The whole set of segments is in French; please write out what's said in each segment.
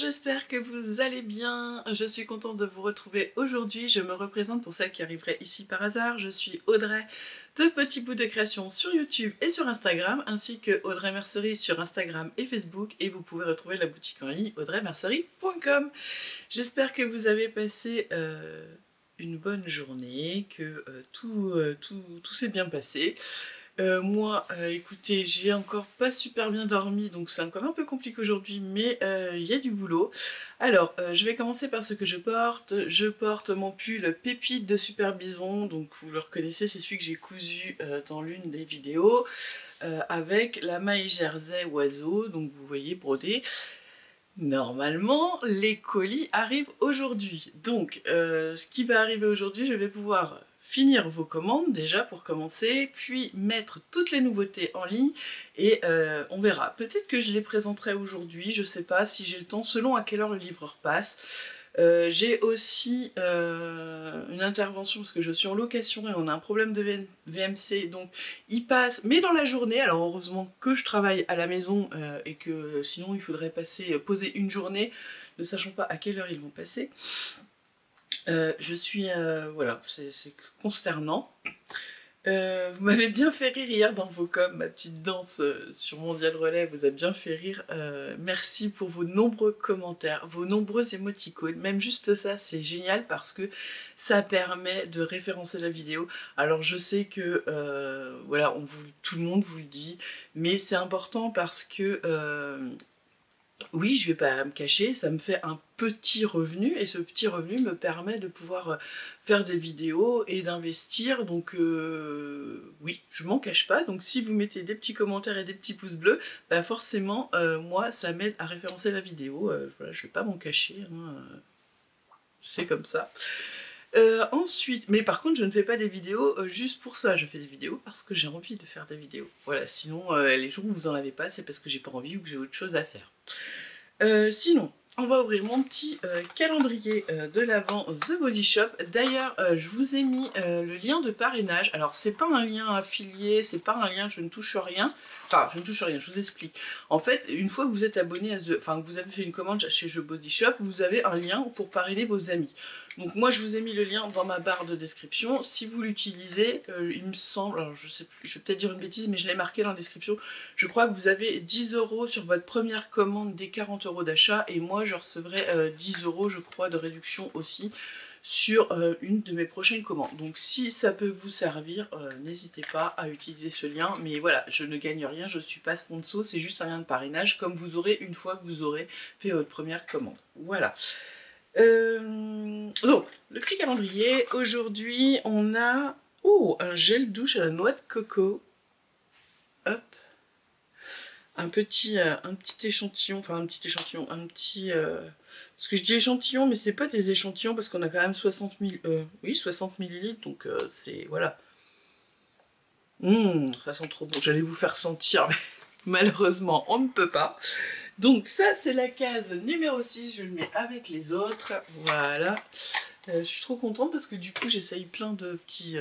j'espère que vous allez bien. Je suis contente de vous retrouver aujourd'hui. Je me représente pour celles qui arriveraient ici par hasard. Je suis Audrey de Petit Bout de Création sur YouTube et sur Instagram, ainsi que Audrey Mercerie sur Instagram et Facebook. Et vous pouvez retrouver la boutique en ligne audreymercerie.com. J'espère que vous avez passé une bonne journée, que tout s'est bien passé. Moi, écoutez, j'ai encore pas super bien dormi, donc c'est encore un peu compliqué aujourd'hui, mais il y a du boulot. Alors, je vais commencer par ce que je porte. Je porte mon pull Pépite de Super Bison, donc vous le reconnaissez, c'est celui que j'ai cousu dans l'une des vidéos, avec la maille jersey oiseau, donc vous voyez brodé. Normalement, les colis arrivent aujourd'hui. Donc, ce qui va arriver aujourd'hui, je vais pouvoir finir vos commandes déjà pour commencer, puis mettre toutes les nouveautés en ligne et on verra. Peut-être que je les présenterai aujourd'hui, je sais pas si j'ai le temps, selon à quelle heure le livreur passe. J'ai aussi une intervention parce que je suis en location et on a un problème de VMC, donc il passe, mais dans la journée. Alors heureusement que je travaille à la maison et que sinon il faudrait poser une journée, ne sachant pas à quelle heure ils vont passer. Voilà, c'est consternant. Vous m'avez bien fait rire hier dans vos coms, ma petite danse sur Mondial Relais vous a bien fait rire. Merci pour vos nombreux commentaires, vos nombreux émoticônes, même juste ça c'est génial parce que ça permet de référencer la vidéo. Alors je sais que voilà, tout le monde vous le dit, mais c'est important parce que oui, je vais pas me cacher, ça me fait un petit revenu et ce petit revenu me permet de pouvoir faire des vidéos et d'investir, donc oui, je m'en cache pas. Donc si vous mettez des petits commentaires et des petits pouces bleus, bah forcément moi ça m'aide à référencer la vidéo. Voilà, je vais pas m'en cacher, hein, c'est comme ça. Ensuite, mais par contre je ne fais pas des vidéos juste pour ça, je fais des vidéos parce que j'ai envie de faire des vidéos. Voilà, sinon les jours où vous en avez pas, c'est parce que j'ai pas envie ou que j'ai autre chose à faire. Sinon, on va ouvrir mon petit calendrier de l'Avent The Body Shop. D'ailleurs, je vous ai mis le lien de parrainage. Alors, c'est pas un lien affilié, c'est pas un lien, je ne touche rien. Enfin, je ne touche rien, je vous explique. En fait, une fois que vous êtes abonné à que vous avez fait une commande chez The Body Shop, vous avez un lien pour parrainer vos amis. Donc moi, je vous ai mis le lien dans ma barre de description. Si vous l'utilisez, il me semble, alors je sais plus, je vais peut-être dire une bêtise, mais je l'ai marqué dans la description. Je crois que vous avez 10 € sur votre première commande des 40 € d'achat, et moi, je recevrai 10 €, je crois, de réduction aussi sur une de mes prochaines commandes. Donc si ça peut vous servir, n'hésitez pas à utiliser ce lien. Mais voilà, je ne gagne rien, je ne suis pas sponsor, c'est juste un lien de parrainage, comme vous aurez une fois que vous aurez fait votre première commande. Voilà. Donc, le petit calendrier, aujourd'hui on a un gel douche à la noix de coco. Hop. Un petit échantillon, enfin un petit échantillon, parce que je dis échantillon, mais c'est pas des échantillons parce qu'on a quand même 60 millilitres, donc c'est, voilà. Ça sent trop bon, j'allais vous faire sentir, mais malheureusement on ne peut pas. Donc ça c'est la case numéro 6, je le mets avec les autres, voilà. Je suis trop contente parce que du coup j'essaye plein de petites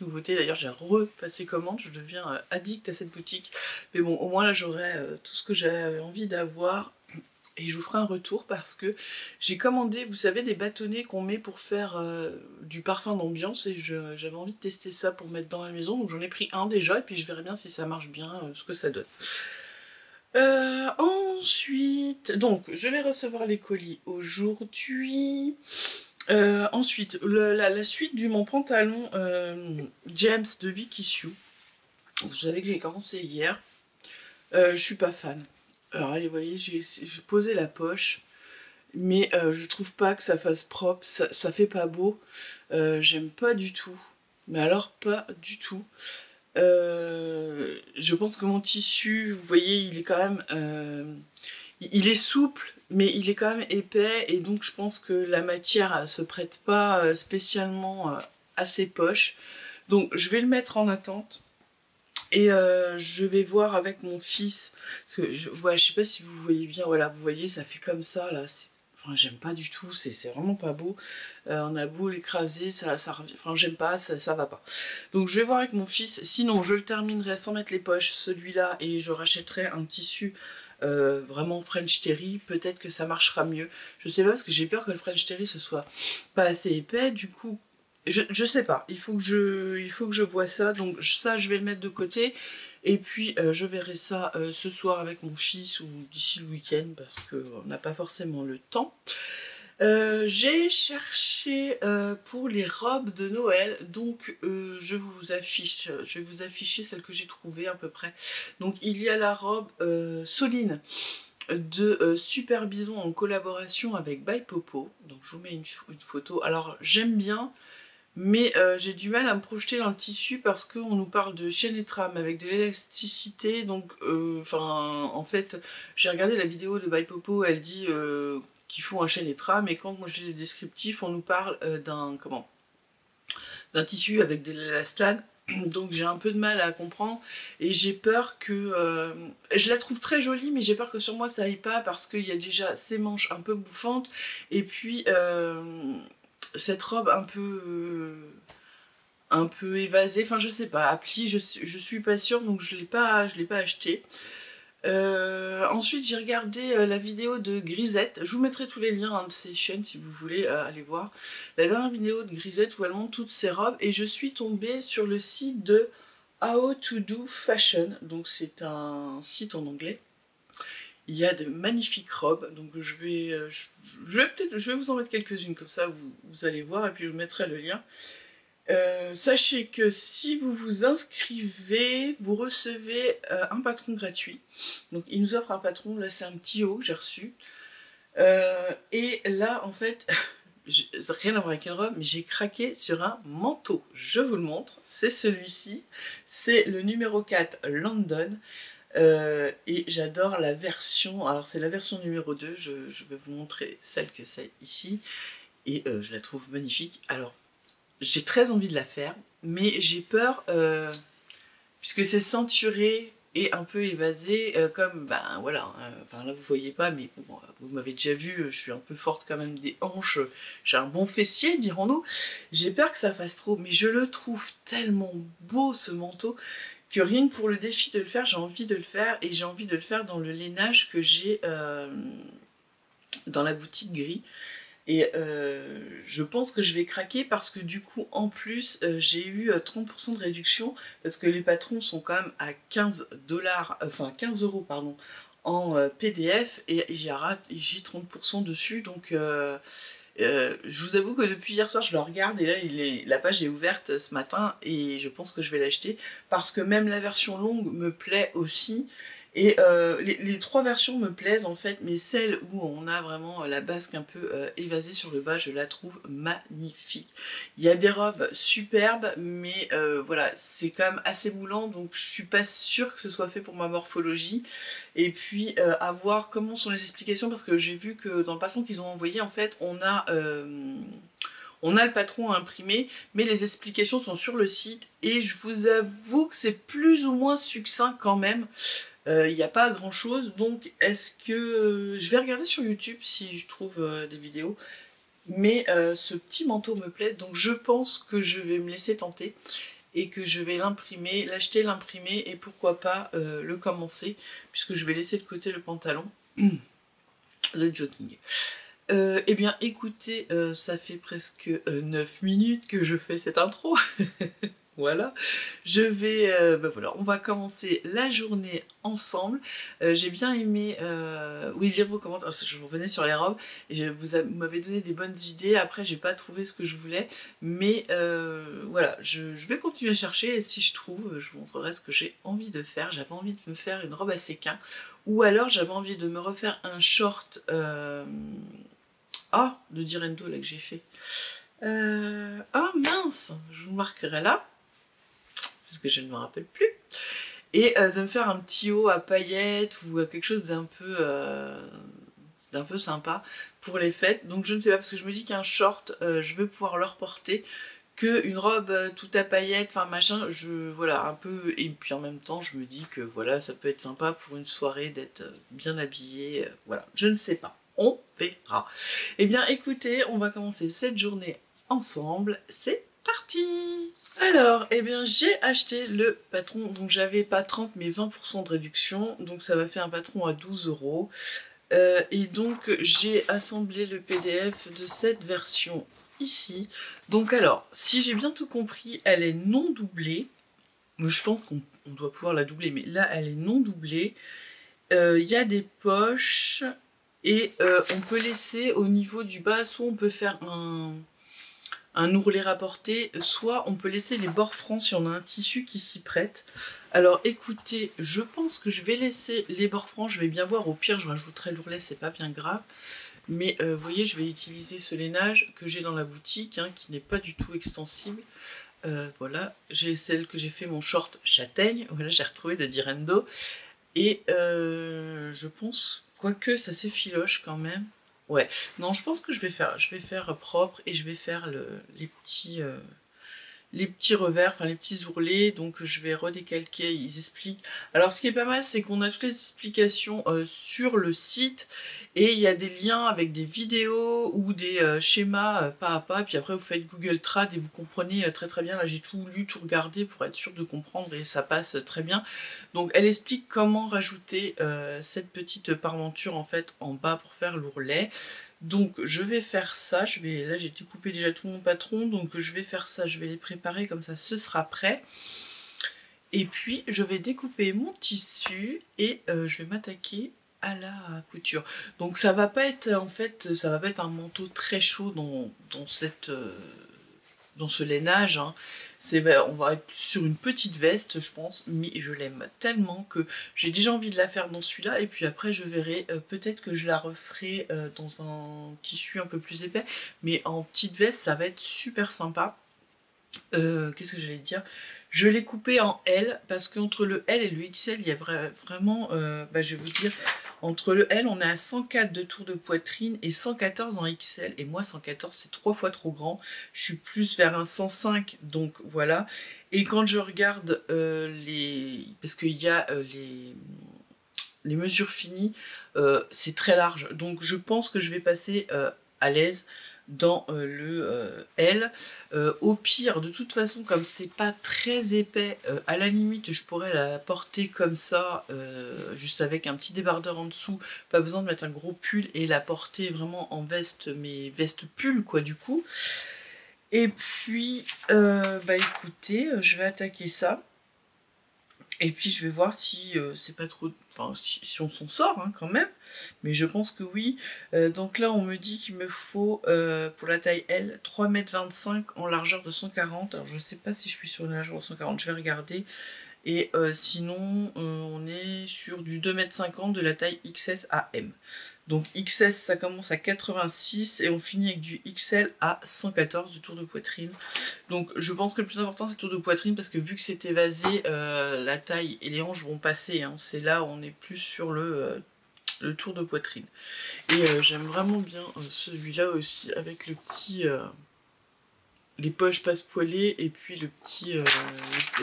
nouveautés. D'ailleurs j'ai repassé commande, je deviens addict à cette boutique. Mais bon, au moins là j'aurai tout ce que j'avais envie d'avoir. Et je vous ferai un retour parce que j'ai commandé, vous savez, des bâtonnets qu'on met pour faire du parfum d'ambiance. Et j'avais envie de tester ça pour mettre dans la maison. Donc j'en ai pris un déjà et puis je verrai bien si ça marche bien, ce que ça donne. Ensuite, donc je vais recevoir les colis aujourd'hui. Ensuite, la suite de mon pantalon James de Vicky Sue. Vous savez que j'ai commencé hier. Je suis pas fan. Alors allez, vous voyez, j'ai posé la poche, mais je trouve pas que ça fasse propre, ça fait pas beau. J'aime pas du tout. Mais alors pas du tout. Je pense que mon tissu, vous voyez, il est quand même... il est souple, mais il est quand même épais, et donc je pense que la matière se prête pas spécialement à ses poches. Donc je vais le mettre en attente, et je vais voir avec mon fils, parce que je sais pas si vous voyez bien, voilà, vous voyez, ça fait comme ça, là, enfin j'aime pas du tout, c'est vraiment pas beau. On a beau l'écraser, ça revient, enfin j'aime pas, ça va pas. Donc je vais voir avec mon fils, sinon je le terminerai sans mettre les poches, celui-là, et je rachèterai un tissu vraiment French Terry, peut-être que ça marchera mieux. Je sais pas, parce que j'ai peur que le French Terry ce soit pas assez épais, du coup, je sais pas, il faut que je vois ça, donc ça je vais le mettre de côté, et puis je verrai ça ce soir avec mon fils, ou d'ici le week-end, parce qu'on n'a pas forcément le temps. J'ai cherché pour les robes de Noël, donc je vais vous afficher celle que j'ai trouvée à peu près. Donc il y a la robe Soline de Super Bison en collaboration avec By Popo, donc je vous mets une photo. Alors j'aime bien, mais j'ai du mal à me projeter dans le tissu parce qu'on nous parle de chaîne et trame avec de l'élasticité, donc en fait j'ai regardé la vidéo de By Popo, elle dit qu'ils font un chaîne et trame, et quand moi j'ai les descriptifs on nous parle d'un tissu avec de l'élastane, donc j'ai un peu de mal à comprendre, et j'ai peur que je la trouve très jolie, mais j'ai peur que sur moi ça aille pas parce qu'il y a déjà ces manches un peu bouffantes, et puis cette robe un peu évasée, enfin je sais pas, à pli je suis pas sûre, donc je l'ai pas acheté. Ensuite j'ai regardé la vidéo de Grisette, je vous mettrai tous les liens de ses chaînes si vous voulez aller voir la dernière vidéo de Grisette où elle montre toutes ses robes, et je suis tombée sur le site de How to Do Fashion, donc c'est un site en anglais. Il y a de magnifiques robes, donc je vais vous en mettre quelques-unes, comme ça vous allez voir, et puis je vous mettrai le lien. Sachez que si vous vous inscrivez, vous recevez un patron gratuit. Donc il nous offre un patron, là c'est un petit haut, j'ai reçu. Et là en fait, rien à voir avec une robe, mais j'ai craqué sur un manteau. Je vous le montre, c'est celui-ci. C'est le numéro 4 London. Et j'adore la version, alors c'est la version numéro 2, je vais vous montrer celle que c'est ici. Et je la trouve magnifique. Alors, j'ai très envie de la faire, mais j'ai peur, puisque c'est ceinturé et un peu évasé, comme, ben voilà, enfin là vous voyez pas, mais bon, vous m'avez déjà vu, je suis un peu forte quand même des hanches, j'ai un bon fessier, dirons-nous. J'ai peur que ça fasse trop, mais je le trouve tellement beau ce manteau, que rien que pour le défi de le faire, j'ai envie de le faire, et j'ai envie de le faire dans le lainage que j'ai dans la boutique gris. Et je pense que je vais craquer parce que du coup, en plus, j'ai eu 30% de réduction parce que les patrons sont quand même à 15 euros, pardon, en PDF, et j'ai 30% dessus. Donc, je vous avoue que depuis hier soir, je le regarde, et là, la page est ouverte ce matin, et je pense que je vais l'acheter parce que même la version longue me plaît aussi. Et les trois versions me plaisent en fait, mais celle où on a vraiment la basque un peu évasée sur le bas, je la trouve magnifique. Il y a des robes superbes, mais voilà, c'est quand même assez moulant, donc je suis pas sûre que ce soit fait pour ma morphologie. Et puis à voir comment sont les explications, parce que j'ai vu que dans le patron qu'ils ont envoyé, en fait, on a le patron à imprimer, mais les explications sont sur le site, et je vous avoue que c'est plus ou moins succinct quand même. Il n'y a pas grand chose, donc est-ce que je vais regarder sur YouTube si je trouve des vidéos, mais ce petit manteau me plaît, donc je pense que je vais me laisser tenter et que je vais l'imprimer, l'acheter, l'imprimer, et pourquoi pas le commencer, puisque je vais laisser de côté le pantalon, le jogging. Eh bien écoutez, ça fait presque 9 minutes que je fais cette intro. Voilà, je vais, voilà, on va commencer la journée ensemble. J'ai bien aimé, oui, lire vos commentaires, je revenais sur les robes, et vous m'avez donné des bonnes idées. Après, j'ai pas trouvé ce que je voulais, mais voilà, je vais continuer à chercher, et si je trouve, je vous montrerai ce que j'ai envie de faire. J'avais envie de me faire une robe à séquin, ou alors j'avais envie de me refaire un short, de Direndo là que j'ai fait. Ah mince, je vous marquerai là, parce que je ne me rappelle plus, et de me faire un petit haut à paillettes ou quelque chose d'un peu sympa pour les fêtes. Donc je ne sais pas, parce que je me dis qu'un short, je vais pouvoir le reporter, qu'une robe tout à paillettes, enfin machin, voilà, un peu, et puis en même temps je me dis que voilà, ça peut être sympa pour une soirée d'être bien habillée, voilà, je ne sais pas, on verra. Eh bien écoutez, on va commencer cette journée ensemble, c'est parti! Alors, eh bien, j'ai acheté le patron, donc j'avais pas 30 mais 20% de réduction, donc ça m'a fait un patron à 12 €. Et donc, j'ai assemblé le PDF de cette version ici. Donc alors, si j'ai bien tout compris, elle est non doublée. Je pense qu'on doit pouvoir la doubler, mais là, elle est non doublée. Il y a des poches et on peut laisser au niveau du bas, soit on peut faire un ourlet rapporté, soit on peut laisser les bords francs si on a un tissu qui s'y prête. Alors écoutez, je pense que je vais laisser les bords francs, je vais bien voir, au pire je rajouterai l'ourlet, c'est pas bien grave. Mais vous voyez, je vais utiliser ce lainage que j'ai dans la boutique, hein, qui n'est pas du tout extensible. Voilà, j'ai celle que j'ai fait mon short châtaigne, voilà, j'ai retrouvé de Direndo. Et je pense, quoique ça s'effiloche quand même. Ouais, non, je pense que je vais faire propre et je vais faire les petits revers, enfin les petits ourlets, donc je vais redécalquer, ils expliquent. Alors ce qui est pas mal, c'est qu'on a toutes les explications sur le site, et il y a des liens avec des vidéos ou des schémas pas à pas, puis après vous faites Google Trad et vous comprenez très très bien. Là j'ai tout lu, tout regardé pour être sûr de comprendre, et ça passe très bien. Donc elle explique comment rajouter cette petite parmenture en fait en bas pour faire l'ourlet. Donc je vais faire ça, là j'ai découpé déjà tout mon patron, donc je vais faire ça, je vais les préparer comme ça, ce sera prêt. Et puis je vais découper mon tissu et je vais m'attaquer à la couture. Donc ça va pas être en fait, ça va pas être un manteau très chaud dans ce lainage, hein. On va être sur une petite veste, je pense, mais je l'aime tellement que j'ai déjà envie de la faire dans celui-là, et puis après je verrai, peut-être que je la referai dans un tissu un peu plus épais, mais en petite veste ça va être super sympa. Qu'est-ce que j'allais dire? Je l'ai coupé en L, parce qu'entre le L et le XL, il y a vraiment, je vais vous dire, entre le L, on est à 104 de tour de poitrine et 114 en XL. Et moi, 114, c'est 3 fois trop grand. Je suis plus vers un 105, donc voilà. Et quand je regarde parce qu'il y a les mesures finies, c'est très large. Donc je pense que je vais passer à l'aise dans le L. Au pire, de toute façon, comme c'est pas très épais, à la limite je pourrais la porter comme ça, juste avec un petit débardeur en dessous, pas besoin de mettre un gros pull, et la porter vraiment en veste, mais veste pull quoi du coup. Et puis écoutez, je vais attaquer ça. Et puis je vais voir si c'est pas trop... Enfin, si on s'en sort hein, quand même. Mais je pense que oui. Donc là, on me dit qu'il me faut, pour la taille L, 3,25 m en largeur de 140. Alors je sais pas si je suis sur une largeur de 140, je vais regarder. Et sinon, on est sur du 2,50 m de la taille XS à M. Donc XS, ça commence à 86 et on finit avec du XL à 114 du tour de poitrine. Donc je pense que le plus important c'est le tour de poitrine, parce que vu que c'est évasé, la taille et les hanches vont passer, hein. C'est là où on est plus sur le tour de poitrine. Et j'aime vraiment bien celui-là aussi, avec le petit... les poches passe-poilées et puis la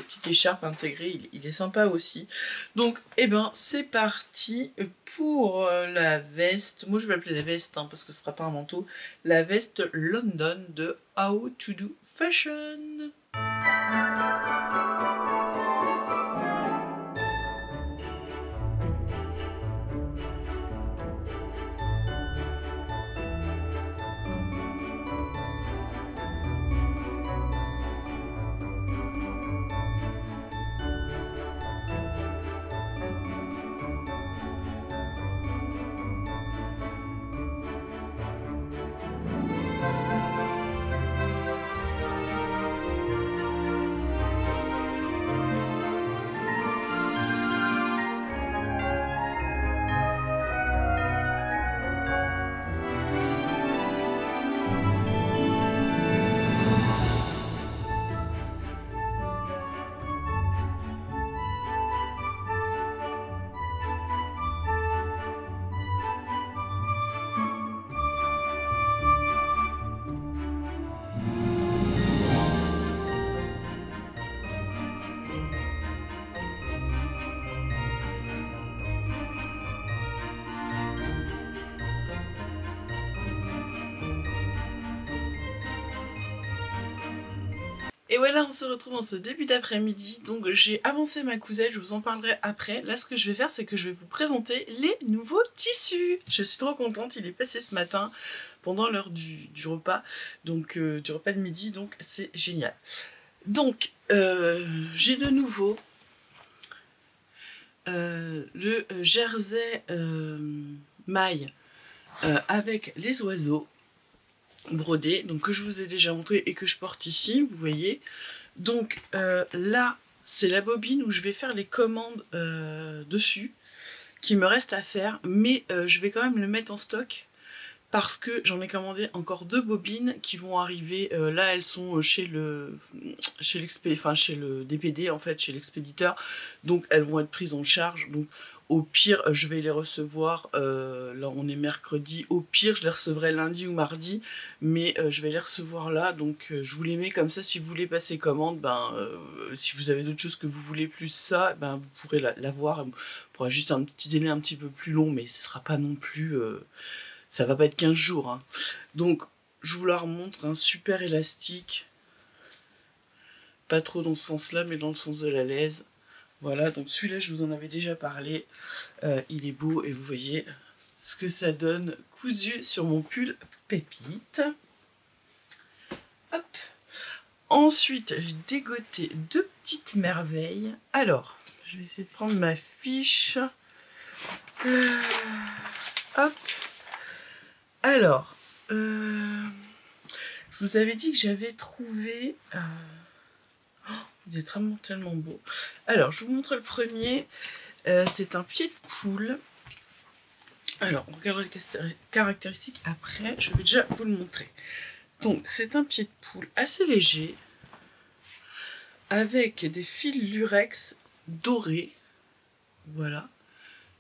petite écharpe intégrée, il est sympa aussi. Donc, eh ben, c'est parti pour la veste. Moi, je vais l'appeler la veste, hein, parce que ce sera pas un manteau. La veste London de How to Do Fashion. Et voilà, on se retrouve en ce début d'après-midi. Donc j'ai avancé ma cousette, je vous en parlerai après. Là, ce que je vais faire, c'est que je vais vous présenter les nouveaux tissus. Je suis trop contente, il est passé ce matin pendant l'heure du repas, donc du repas de midi, donc c'est génial. Donc, j'ai de nouveau le jersey maille avec les oiseaux brodés, donc que je vous ai déjà montré et que je porte ici, vous voyez. Donc là, c'est la bobine où je vais faire les commandes dessus, qui me reste à faire, mais je vais quand même le mettre en stock, parce que j'en ai commandé encore 2 bobines qui vont arriver, là elles sont chez le DPD en fait, chez l'expéditeur, donc elles vont être prises en charge, donc au pire je vais les recevoir, là on est mercredi, au pire je les recevrai lundi ou mardi, mais je vais les recevoir là, donc je vous les mets comme ça, si vous voulez passer commande, si vous avez d'autres choses que vous voulez plus ça, vous pourrez l'avoir, il pourra juste un petit délai un petit peu plus long, mais ce sera pas non plus... ça va pas être 15 jours. Hein. Donc, je vous la remontre, un super élastique. Pas trop dans ce sens-là, mais dans le sens de la laise. Voilà, donc celui-là, je vous en avais déjà parlé. Il est beau et vous voyez ce que ça donne cousu sur mon pull pépite. Hop. Ensuite, j'ai dégoté 2 petites merveilles. Alors, je vais essayer de prendre ma fiche. Hop. Alors, je vous avais dit que j'avais trouvé des tellement tellement beaux. Alors, je vous montre le premier. C'est un pied de poule. Alors, on regardera les caractéristiques après. Je vais déjà vous le montrer. Donc, c'est un pied de poule assez léger, avec des fils lurex dorés. Voilà.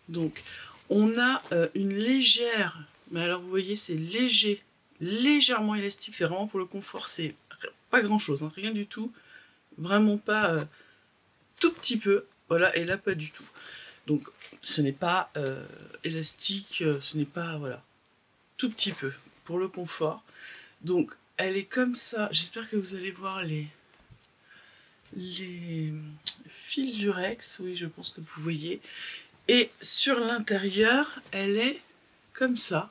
Donc, on a une légère... Mais alors vous voyez, c'est léger, légèrement élastique, c'est vraiment pour le confort, c'est pas grand chose, hein, rien du tout, vraiment pas, tout petit peu, voilà, et là pas du tout. Donc ce n'est pas élastique, ce n'est pas, voilà, tout petit peu pour le confort. Donc elle est comme ça, j'espère que vous allez voir les fils lurex, oui je pense que vous voyez, et sur l'intérieur elle est comme ça.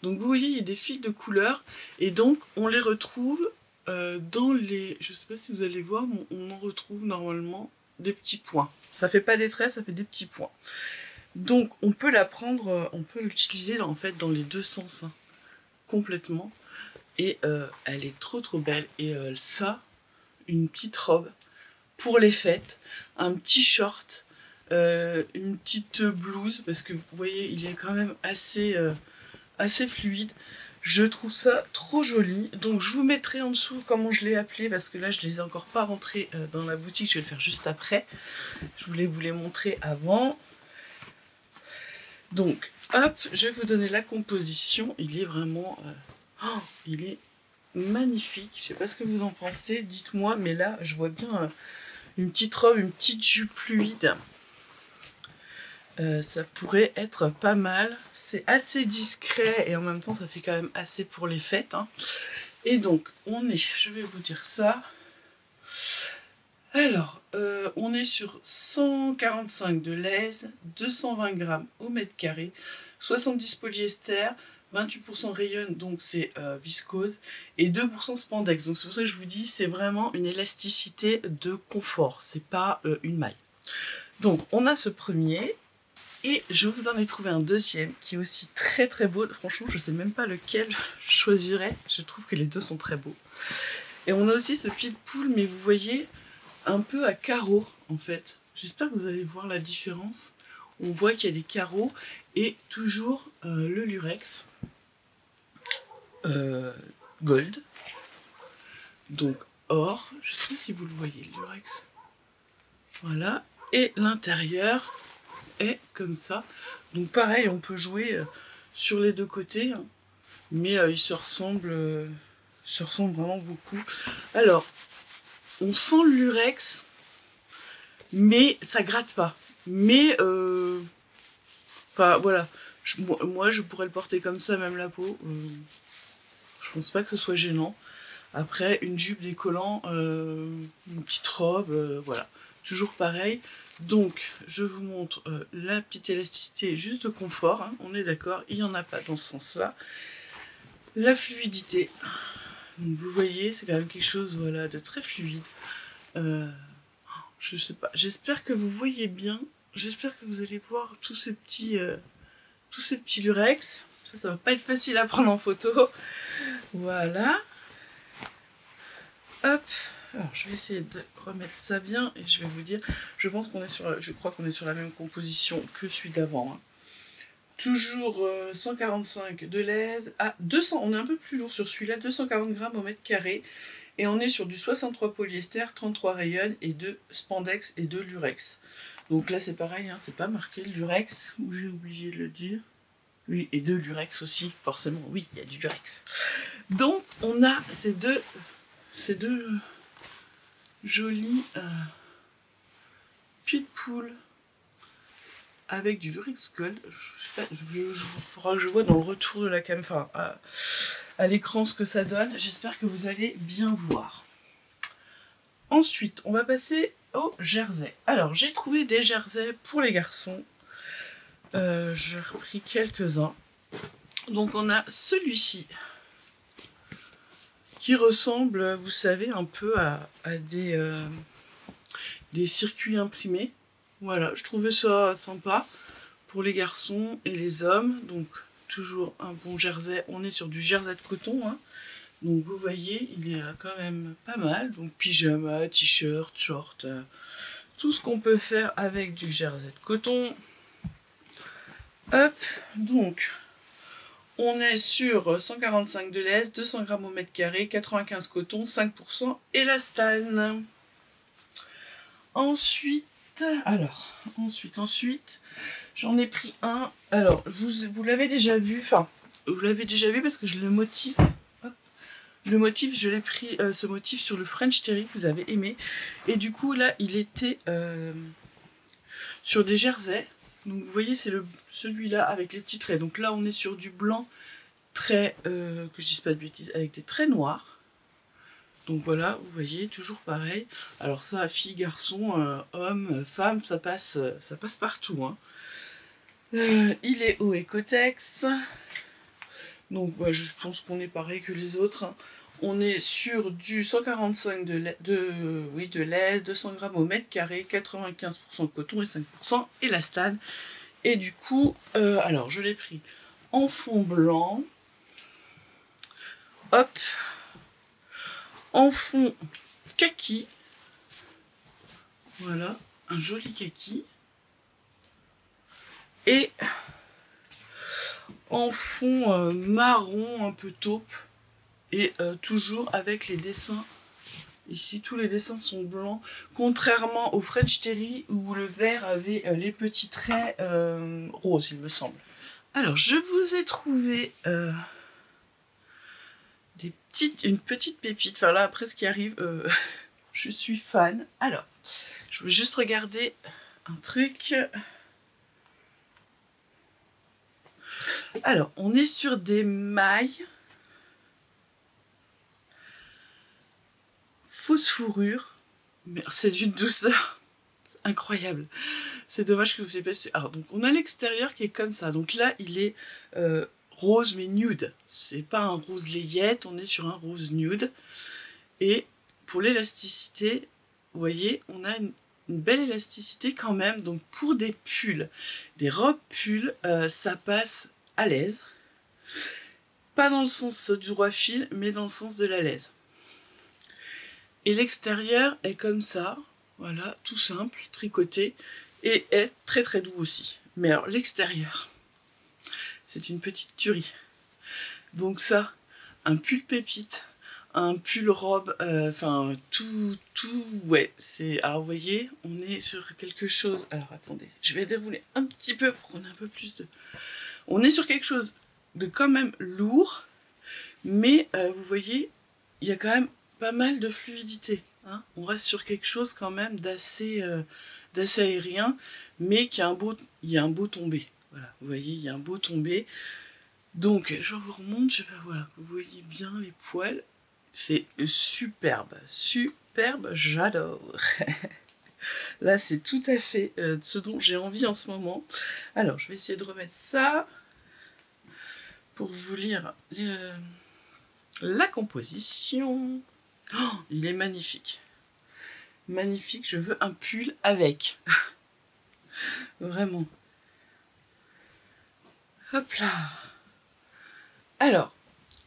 Donc vous voyez, il y a des fils de couleur et donc on les retrouve dans les... Je ne sais pas si vous allez voir, mais on en retrouve normalement des petits points. Ça fait pas des traits, ça fait des petits points. Donc on peut la prendre, on peut l'utiliser en fait dans les deux sens, hein, complètement. Et elle est trop trop belle. Et ça, une petite robe pour les fêtes, un petit short, une petite blouse, parce que vous voyez, il est quand même assez... assez fluide, je trouve ça trop joli, donc je vous mettrai en dessous comment je l'ai appelé, parce que là je les ai encore pas rentrés dans la boutique, je vais le faire juste après, je voulais vous les montrer avant. Donc hop, je vais vous donner la composition, il est vraiment, il est magnifique, je sais pas ce que vous en pensez, dites-moi, mais là je vois bien une petite robe, une petite jupe fluide. Ça pourrait être pas mal, c'est assez discret et en même temps ça fait quand même assez pour les fêtes, hein. Et donc on est, je vais vous dire ça, alors on est sur 145 de laise, 220 grammes au mètre carré, 70 polyester, 28% rayon, donc c'est viscose, et 2% spandex, donc c'est pour ça que je vous dis c'est vraiment une élasticité de confort, c'est pas une maille. Donc on a ce premier. Et je vous en ai trouvé un deuxième qui est aussi très très beau. Franchement, je sais même pas lequel je choisirais. Je trouve que les deux sont très beaux. Et on a aussi ce pied de poule, mais vous voyez, un peu à carreaux en fait. J'espère que vous allez voir la différence. On voit qu'il y a des carreaux et toujours le lurex gold. Donc or, je sais pas si vous le voyez, le lurex. Voilà. Et l'intérieur est comme ça, donc pareil on peut jouer sur les deux côtés, hein, mais ils se ressemblent vraiment beaucoup. Alors on sent le lurex mais ça gratte pas, mais enfin voilà, moi je pourrais le porter comme ça, même la peau, je pense pas que ce soit gênant. Après, une jupe, des collants, une petite robe, voilà. Toujours pareil. Donc, je vous montre la petite élasticité juste de confort, hein, on est d'accord, il n'y en a pas dans ce sens-là. La fluidité. Donc, vous voyez, c'est quand même quelque chose, voilà, de très fluide. Je sais pas, j'espère que vous voyez bien. J'espère que vous allez voir tous ces petits lurex. Ça va pas être facile à prendre en photo. Voilà. Hop. Alors, je vais essayer de remettre ça bien et je vais vous dire. Je pense qu'on est sur, je crois qu'on est sur la même composition que celui d'avant. Hein. Toujours 145 de l'aise à 200. On est un peu plus lourd sur celui-là, 240 grammes au mètre carré. Et on est sur du 63 polyester, 33 rayon et 2 spandex et 2 lurex. Donc là c'est pareil, hein, c'est pas marqué le lurex, ou j'ai oublié de le dire. Oui, et 2 lurex aussi, forcément, oui, il y a du lurex. Donc on a ces deux jolis pieds de poule avec du lurex gold. Je sais pas, il faudra que je vois dans le retour de la cam, enfin à l'écran ce que ça donne. J'espère que vous allez bien voir. Ensuite, on va passer au jersey. Alors, j'ai trouvé des jerseys pour les garçons. J'ai repris quelques-uns. Donc, on a celui-ci qui ressemble, vous savez, un peu à des circuits imprimés. Voilà, je trouvais ça sympa pour les garçons et les hommes. Donc, toujours un bon jersey. On est sur du jersey de coton, hein. Donc vous voyez, il est quand même pas mal. Donc pyjama, t-shirt, short, tout ce qu'on peut faire avec du jersey de coton. Hop, donc on est sur 145 de laisse, 200 grammes au mètre carré, 95 coton, 5% élastane. Ensuite, j'en ai pris un. Alors, vous l'avez déjà vu, enfin, vous l'avez déjà vu parce que je le motive. Le motif, je l'ai pris, ce motif sur le French Terry que vous avez aimé. Et du coup, là, il était sur des jerseys. Donc, vous voyez, c'est celui-là avec les petits traits. Donc là, on est sur du blanc très, que je dise pas de bêtises, avec des traits noirs. Donc voilà, vous voyez, toujours pareil. Alors ça, fille, garçon, homme, femme, ça passe partout. Hein. Il est au Ecotex. Donc ouais, je pense qu'on est pareil que les autres. Hein. On est sur du 145 de laisse, 200 grammes au mètre carré, 95% coton et 5% élastane. Et du coup, alors je l'ai pris en fond blanc. Hop. En fond kaki. Voilà, un joli kaki. Et en fond marron un peu taupe. Et toujours avec les dessins. Ici, tous les dessins sont blancs. Contrairement au French Terry où le vert avait les petits traits roses, il me semble. Alors, je vous ai trouvé une petite pépite. Enfin là, après ce qui arrive, je suis fan. Alors, je vais juste regarder un truc. Alors, on est sur des mailles. Fausse fourrure, mais c'est d'une douceur incroyable. C'est dommage que vous ayez pas su. Alors donc on a l'extérieur qui est comme ça. Donc là il est rose mais nude. C'est pas un rose layette, on est sur un rose nude. Et pour l'élasticité, vous voyez, on a une belle élasticité quand même. Donc pour des pulls, des robes pulls, ça passe à l'aise. Pas dans le sens du droit fil, mais dans le sens de la laise. Et l'extérieur est comme ça, voilà, tout simple, tricoté, et est très très doux aussi. Mais alors l'extérieur, c'est une petite tuerie. Donc ça, un pull pépite, un pull robe, enfin tout, ouais, c'est... Alors vous voyez, on est sur quelque chose... Alors attendez, je vais dérouler un petit peu pour qu'on ait un peu plus de... On est sur quelque chose de quand même lourd, mais vous voyez, il y a quand même pas mal de fluidité. Hein. On reste sur quelque chose quand même d'assez aérien, mais il y a un beau tombé. Voilà, vous voyez, il y a un beau tombé. Donc, je vous remonte, voilà, vous voyez bien les poils. C'est superbe, superbe, j'adore. Là, c'est tout à fait ce dont j'ai envie en ce moment. Alors, je vais essayer de remettre ça pour vous lire la composition. Oh, il est magnifique. Magnifique, je veux un pull avec. Vraiment. Hop là. Alors,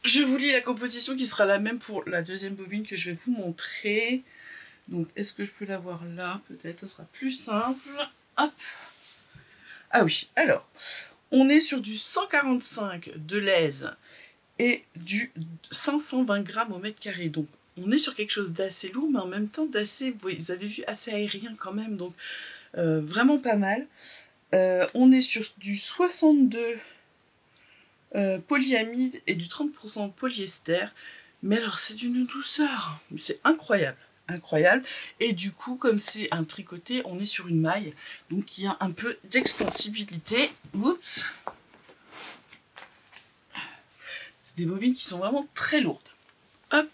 je vous lis la composition qui sera la même pour la deuxième bobine que je vais vous montrer. Donc, est-ce que je peux l'avoir là? Peut-être, ce sera plus simple. Hop. Ah oui, alors, on est sur du 145 de lèse et du 520 grammes au mètre carré. Donc, on est sur quelque chose d'assez lourd, mais en même temps d'assez, vous avez vu, assez aérien quand même. Donc, vraiment pas mal. On est sur du 62 polyamide et du 30% polyester. Mais alors, c'est d'une douceur. C'est incroyable. Incroyable. Et du coup, comme c'est un tricoté, on est sur une maille. Donc, il y a un peu d'extensibilité. Oups. C'est des bobines qui sont vraiment très lourdes. Hop.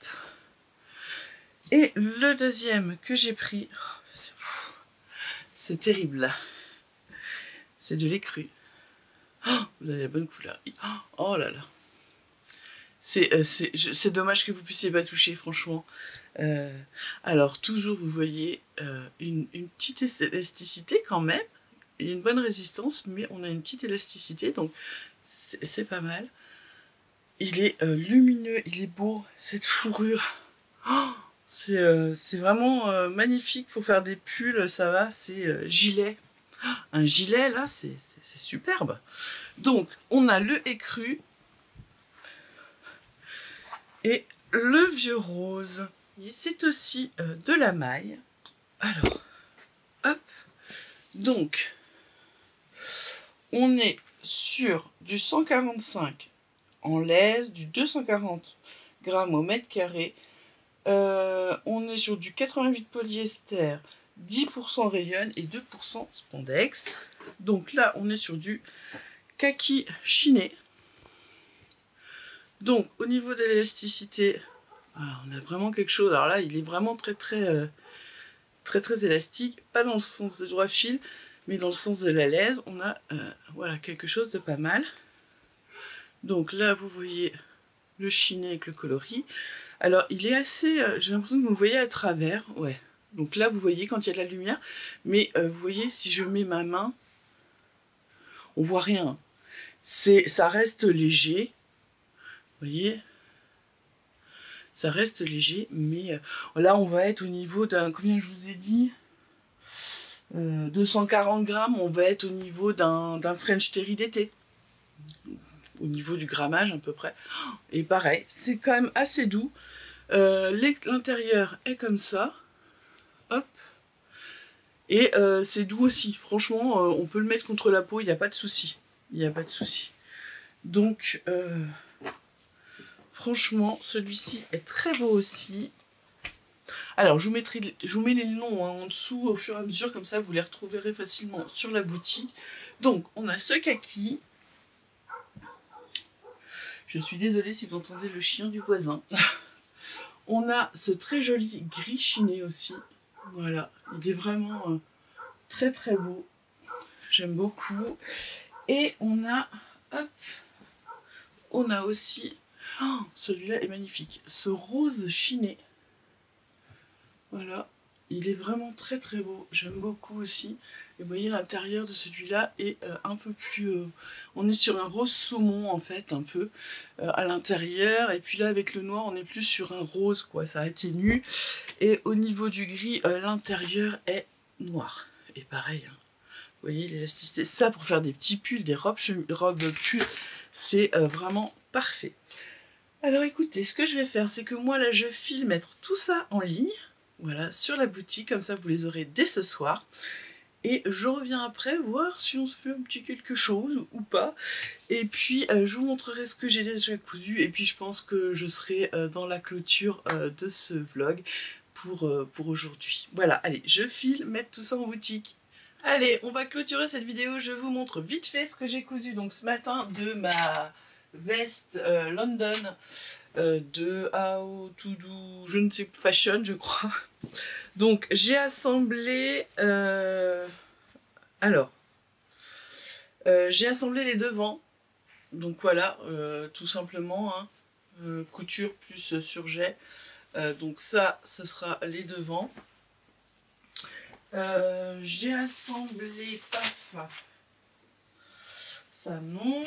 Et le deuxième que j'ai pris, c'est terrible là. C'est de l'écru. Oh, vous avez la bonne couleur. Oh là là. C'est dommage que vous puissiez pas toucher, franchement. Alors, toujours, vous voyez une petite élasticité quand même. Il y a une bonne résistance, mais on a une petite élasticité, donc c'est pas mal. Il est lumineux, il est beau, cette fourrure. Oh, c'est vraiment magnifique pour faire des pulls, ça va, c'est gilet. Un gilet, là, c'est superbe. Donc, on a le écru et le vieux rose. C'est aussi de la maille. Alors, hop. Donc, on est sur du 145 en lèse, du 240 grammes au mètre carré. On est sur du 88 polyester, 10% rayon et 2% spandex. Donc là, on est sur du kaki chiné. Donc, au niveau de l'élasticité, on a vraiment quelque chose. Alors là, il est vraiment très élastique. Pas dans le sens de droit fil, mais dans le sens de la lèse. On a voilà, quelque chose de pas mal. Donc là, vous voyez le chiné avec le coloris. Alors, il est assez... j'ai l'impression que vous le voyez à travers. Ouais. Donc là, vous voyez quand il y a de la lumière. Mais vous voyez, si je mets ma main, on voit rien. Ça reste léger. Vous voyez, ça reste léger, mais là on va être au niveau d'un, combien je vous ai dit, 240 grammes, on va être au niveau d'un French Terry d'été, au niveau du grammage à peu près. Et pareil, c'est quand même assez doux. L'intérieur est comme ça, hop, et c'est doux aussi. Franchement, on peut le mettre contre la peau, il n'y a pas de souci. Il n'y a pas de souci. Donc, franchement, celui-ci est très beau aussi. Alors, je vous mets les noms en dessous au fur et à mesure, comme ça vous les retrouverez facilement sur la boutique. Donc, on a ce kaki. Je suis désolée si vous entendez le chien du voisin. On a ce très joli gris chiné aussi. Voilà, il est vraiment très beau. J'aime beaucoup. Et on a, hop, on a aussi... Oh, celui-là est magnifique. Ce rose chiné. Voilà. Il est vraiment très beau. J'aime beaucoup aussi. Et vous voyez, l'intérieur de celui-là est un peu plus... on est sur un rose saumon, en fait, un peu, à l'intérieur. Et puis là, avec le noir, on est plus sur un rose, quoi. Ça atténue. Et au niveau du gris, l'intérieur est noir. Et pareil, hein. Vous voyez, l'élasticité. Ça, pour faire des petits pulls, des robes pulls, c'est vraiment parfait. Alors écoutez, ce que je vais faire, c'est que moi là je file mettre tout ça en ligne, voilà, sur la boutique, comme ça vous les aurez dès ce soir. Et je reviens après voir si on se fait un petit quelque chose ou pas. Et puis je vous montrerai ce que j'ai déjà cousu. Et puis je pense que je serai dans la clôture de ce vlog pour aujourd'hui. Voilà, allez, je file mettre tout ça en boutique. Allez, on va clôturer cette vidéo. Je vous montre vite fait ce que j'ai cousu donc ce matin de ma veste London de How to Do, je ne sais, Fashion, je crois. Donc, j'ai assemblé... j'ai assemblé les devants. Donc voilà, tout simplement, hein, couture plus surjet. Donc ça, ce sera les devants. J'ai assemblé, paf, ça non.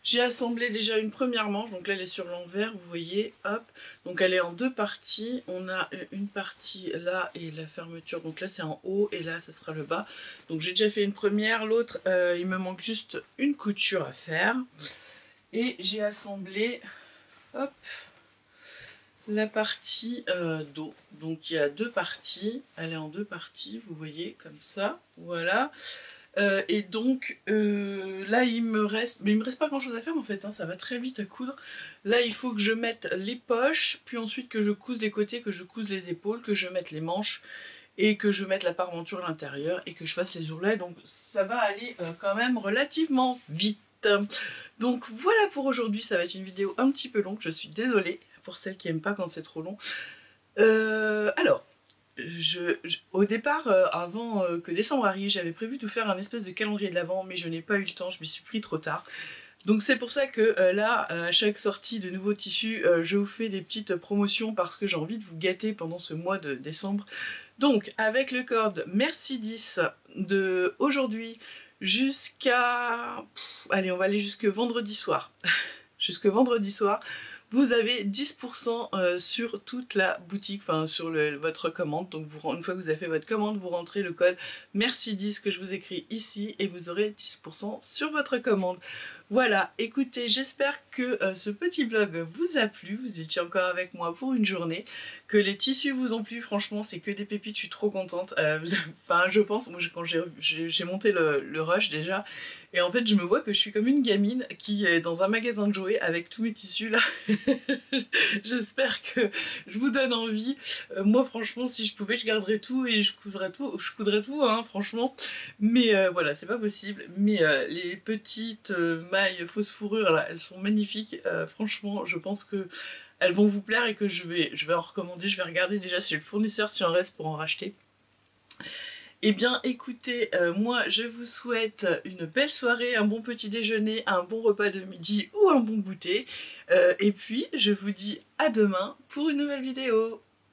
J'ai assemblé déjà une première manche, donc là elle est sur l'envers, vous voyez, hop. Donc elle est en deux parties, on a une partie là et la fermeture, donc là c'est en haut et là ça sera le bas. Donc j'ai déjà fait une première, l'autre il me manque juste une couture à faire. Et j'ai assemblé, hop, la partie dos. Donc il y a deux parties, elle est en deux parties, vous voyez, comme ça, voilà. Et donc là il me reste pas grand chose à faire en fait, hein, ça va très vite à coudre. Là il faut que je mette les poches, puis ensuite que je couse des côtés, que je couse les épaules, que je mette les manches et que je mette la parmenture à l'intérieur et que je fasse les ourlets. Donc ça va aller quand même relativement vite. Donc voilà pour aujourd'hui, ça va être une vidéo un petit peu longue, je suis désolée pour celles qui n'aiment pas quand c'est trop long. Alors, au départ, avant que décembre arrive, j'avais prévu de faire un espèce de calendrier de l'Avent, mais je n'ai pas eu le temps, je m'y suis pris trop tard. Donc c'est pour ça que là, à chaque sortie de nouveaux tissus, je vous fais des petites promotions parce que j'ai envie de vous gâter pendant ce mois de décembre. Donc avec le code Merci10 de aujourd'hui jusqu'à... Allez, on va aller jusque vendredi soir. Jusque vendredi soir, vous avez 10% sur toute la boutique, enfin sur votre commande. Donc une fois que vous avez fait votre commande, vous rentrez le code Merci10 que je vous écris ici et vous aurez 10% sur votre commande. Voilà, écoutez, j'espère que ce petit vlog vous a plu, vous étiez encore avec moi pour une journée, que les tissus vous ont plu, franchement c'est que des pépites, je suis trop contente. Enfin je pense, moi quand j'ai monté le rush déjà, et en fait je me vois que je suis comme une gamine qui est dans un magasin de jouets avec tous mes tissus là. J'espère que je vous donne envie. Moi franchement si je pouvais je garderais tout et je coudrais tout hein, franchement. Mais voilà, c'est pas possible. Mais les petites mailles fausse fourrure là, elles sont magnifiques. Franchement, je pense que elles vont vous plaire et que je vais en recommander. Je vais regarder déjà si le fournisseur s'il en reste pour en racheter. Eh bien écoutez, moi je vous souhaite une belle soirée, un bon petit déjeuner, un bon repas de midi ou un bon goûter. Et puis je vous dis à demain pour une nouvelle vidéo.